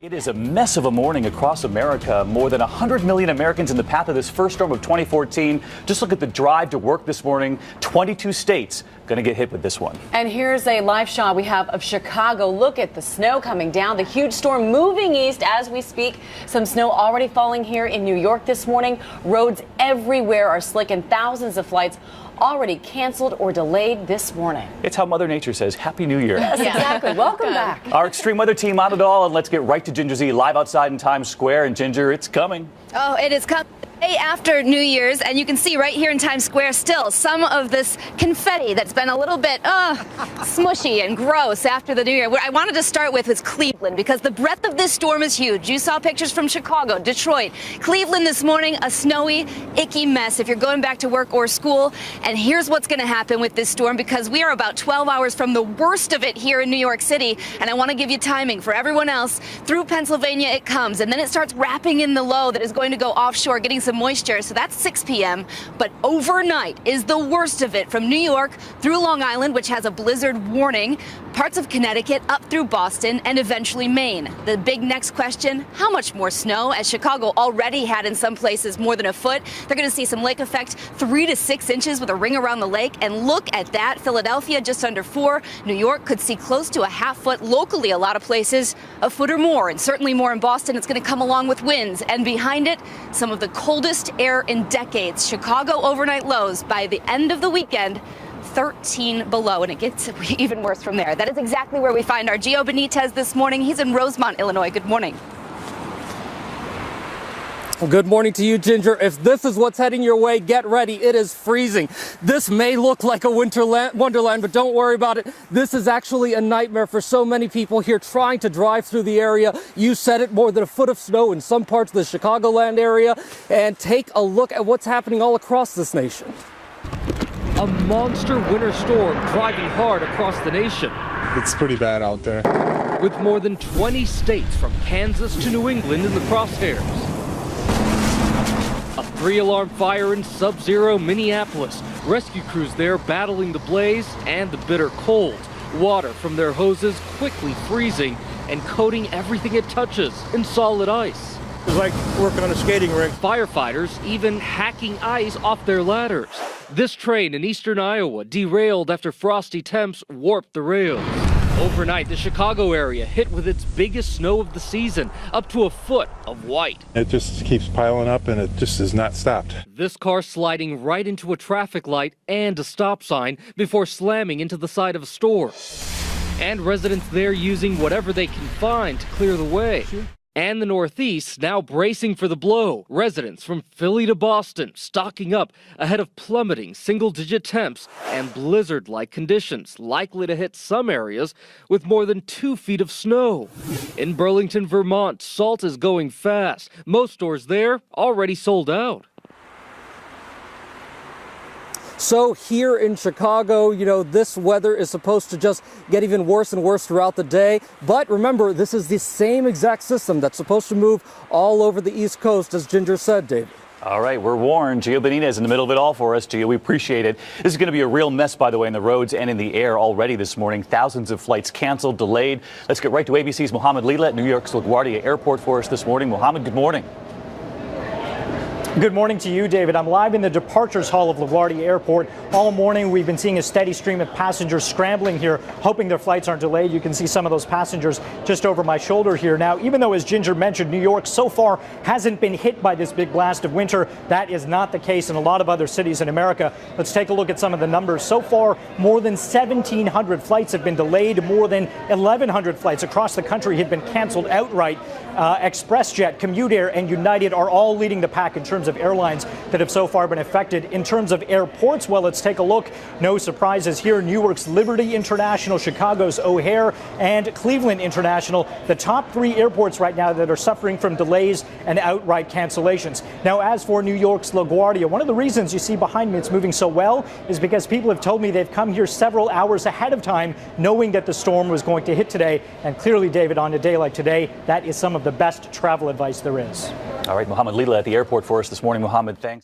It is a mess of a morning across America. More than 100 million Americans in the path of this first storm of 2014. Just look at the drive to work this morning. 22 states going to get hit with this one. And here's a live shot we have of Chicago. Look at the snow coming down. The huge storm moving east as we speak. Some snow already falling here in New York this morning. Roads everywhere are slick and thousands of flights already canceled or delayed this morning. It's how Mother Nature says Happy New Year. Yes, exactly. Welcome back. Our extreme weather team on it all, and let's get right to Ginger Z live outside in Times Square. And Ginger, it's coming. Oh, it is coming. Day after New Year's, and you can see right here in Times Square still some of this confetti that's been a little bit smushy and gross after the New Year. What I wanted to start with was Cleveland, because the breadth of this storm is huge. You saw pictures from Chicago, Detroit, Cleveland this morning, a snowy, icky mess if you're going back to work or school. And here's what's going to happen with this storm, because we are about 12 hours from the worst of it here in New York City, and I want to give you timing for everyone else. Through Pennsylvania it comes, and then it starts wrapping in the low that is going to go offshore, getting some moisture, so that's 6 p.m. But overnight is the worst of it from New York through Long Island, which has a blizzard warning, parts of Connecticut up through Boston, and eventually Maine. The big next question, how much more snow? As Chicago already had in some places more than a foot, they're going to see some lake effect, 3 to 6 inches with a ring around the lake. And look at that, Philadelphia just under 4. New York could see close to a half foot. Locally, a lot of places a foot or more, and certainly more in Boston. It's going to come along with winds, and behind it, some of the coldest air in decades. Chicago overnight lows by the end of the weekend, 13 below, and it gets even worse from there. That is exactly where we find our Gio Benitez this morning. He's in Rosemont, Illinois. Good morning. Good morning to you, Ginger. If this is what's heading your way, get ready. It is freezing. This may look like a wonderland, but don't worry about it. This is actually a nightmare for so many people here trying to drive through the area. You said it, more than a foot of snow in some parts of the Chicagoland area. And take a look at what's happening all across this nation. A monster winter storm driving hard across the nation. It's pretty bad out there. With more than 20 states from Kansas to New England in the crosshairs. A 3-alarm fire in sub-zero Minneapolis. Rescue crews there battling the blaze and the bitter cold. Water from their hoses quickly freezing and coating everything it touches in solid ice. It's like working on a skating rink. Firefighters even hacking ice off their ladders. This train in eastern Iowa derailed after frosty temps warped the rails. Overnight, the Chicago area hit with its biggest snow of the season, up to a foot of white. It just keeps piling up and it just has not stopped. This car sliding right into a traffic light and a stop sign before slamming into the side of a store. And residents there using whatever they can find to clear the way. And the Northeast now bracing for the blow. Residents from Philly to Boston stocking up ahead of plummeting single-digit temps and blizzard-like conditions likely to hit some areas with more than 2 feet of snow. In Burlington, Vermont, salt is going fast. Most stores there already sold out. So here in Chicago, this weather is supposed to just get even worse and worse throughout the day. But remember, this is the same exact system that's supposed to move all over the East Coast, as Ginger said, David. All right, we're warned. Gio Benitez in the middle of it all for us. Gio, we appreciate it. This is going to be a real mess, by the way, in the roads and in the air already this morning. Thousands of flights canceled, delayed. Let's get right to ABC's Mohammed Leela at New York's LaGuardia Airport for us this morning. Mohammed, good morning. Good morning to you, David. I'm live in the departures hall of LaGuardia Airport. All morning, we've been seeing a steady stream of passengers scrambling here, hoping their flights aren't delayed. You can see some of those passengers just over my shoulder here. Now, even though, as Ginger mentioned, New York so far hasn't been hit by this big blast of winter, that is not the case in a lot of other cities in America. Let's take a look at some of the numbers. So far, more than 1,700 flights have been delayed. More than 1,100 flights across the country have been canceled outright. ExpressJet, Commute Air, and United are all leading the pack in terms of airlines that have so far been affected. In terms of airports, well, let's take a look. No surprises here. Newark's Liberty International, Chicago's O'Hare, and Cleveland International, the top 3 airports right now that are suffering from delays and outright cancellations. Now, as for New York's LaGuardia, one of the reasons you see behind me it's moving so well is because people have told me they've come here several hours ahead of time, knowing that the storm was going to hit today. And clearly, David, on a day like today, that is some of the best travel advice there is. All right, Mohammed Leela at the airport for us this morning. Mohammed, thanks.